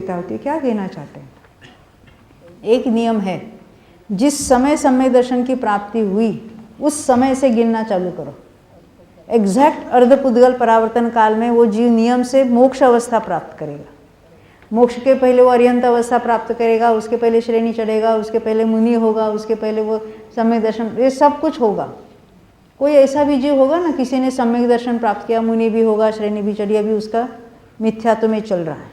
होती है, क्या कहना चाहते हैं? एक नियम है, जिस समय सम्यक दर्शन की प्राप्ति हुई उस समय से गिनना चालू करो। एग्जैक्ट अर्धपुद्गल परावर्तन काल में वो जीव नियम से मोक्ष अवस्था प्राप्त करेगा। मोक्ष के पहले वो अर्यंत अवस्था प्राप्त करेगा, उसके पहले श्रेणी चढ़ेगा, उसके पहले मुनि होगा, उसके पहले वो सम्यक दर्शन, ये सब कुछ होगा। कोई ऐसा भी जीव होगा ना, किसी ने सम्यक दर्शन प्राप्त किया, मुनि भी होगा, श्रेणी भी चढ़ी, अभी उसका मिथ्यात्व में चल रहा है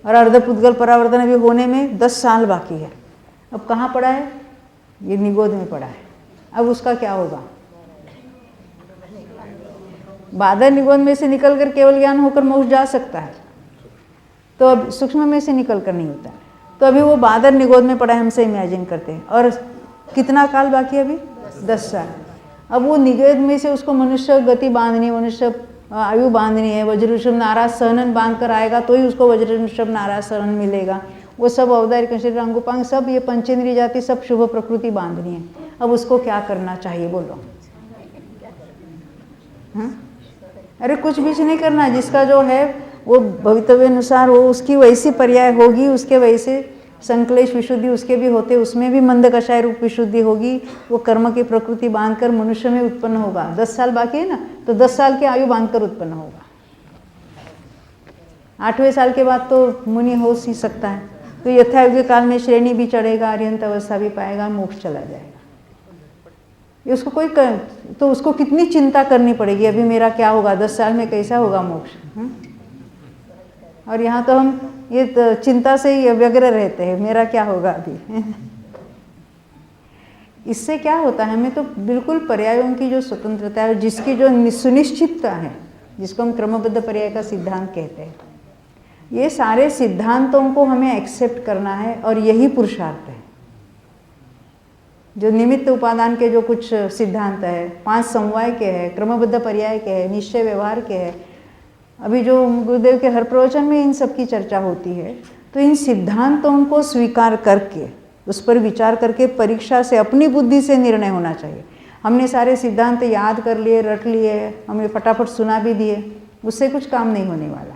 और अर्धपुद्गल परावर्तन अभी होने में 10 साल बाकी है। अब कहाँ पड़ा है? ये निगोद में पड़ा है। अब उसका क्या होगा? बादर निगोद में से निकल कर केवल ज्ञान होकर मोक्ष जा सकता है, तो अब सूक्ष्म में से निकल कर नहीं होता है। तो अभी वो बादर निगोद में पड़ा है, हमसे इमेजिन करते हैं। और कितना काल बाकी है अभी? 10 साल। अब वो निगोद में से उसको मनुष्य गति बांधनी, मनुष्य आयु बांधनी है, वज्रऋषभ नाराज सहनन बांध कर आएगा तो ही उसको वज्रऋषभ नाराज सहनन मिलेगा। वो सब अवतारिक शरीर अंगुपांग सब ये पंचेंद्रिय जाति सब शुभ प्रकृति बांधनी है। अब उसको क्या करना चाहिए बोलो? अरे कुछ भी नहीं करना, जिसका जो है वो भवितव्य अनुसार वो उसकी वैसी पर्याय होगी, उसके वैसे संक्लेश विशुद्धि उसके भी होते, उसमें भी मंद कषाय रूप विशुद्धि होगी। वो कर्म की प्रकृति बांधकर मनुष्य में उत्पन्न होगा। 10 साल बाकी है ना, तो 10 साल की आयु बांधकर उत्पन्न होगा। 8वें साल के बाद तो मुनि हो ही सकता है। तो यथायुग काल में श्रेणी भी चढ़ेगा, अर्यंत अवस्था भी पाएगा, मोक्ष चला जाएगा। ये उसको कोई तो उसको कितनी चिंता करनी पड़ेगी, अभी मेरा क्या होगा, 10 साल में कैसा होगा मोक्ष। और यहाँ तो हम ये तो चिंता से ही व्यग्र रहते हैं, मेरा क्या होगा अभी। इससे क्या होता है, हमें तो बिल्कुल पर्यायों की जो स्वतंत्रता है, जिसकी जो सुनिश्चितता है, जिसको हम क्रमबद्ध पर्याय का सिद्धांत कहते हैं, ये सारे सिद्धांतों को हमें एक्सेप्ट करना है और यही पुरुषार्थ है। जो निमित्त उपादान के जो कुछ सिद्धांत है, 5 समवाय के है, क्रमबद्ध पर्याय के है, निश्चय व्यवहार के है, अभी जो गुरुदेव के हर प्रवचन में इन सब की चर्चा होती है, तो इन सिद्धांतों को स्वीकार करके उस पर विचार करके परीक्षा से अपनी बुद्धि से निर्णय होना चाहिए। हमने सारे सिद्धांत याद कर लिए, रट लिए, हमने फटाफट सुना भी दिए, उससे कुछ काम नहीं होने वाला।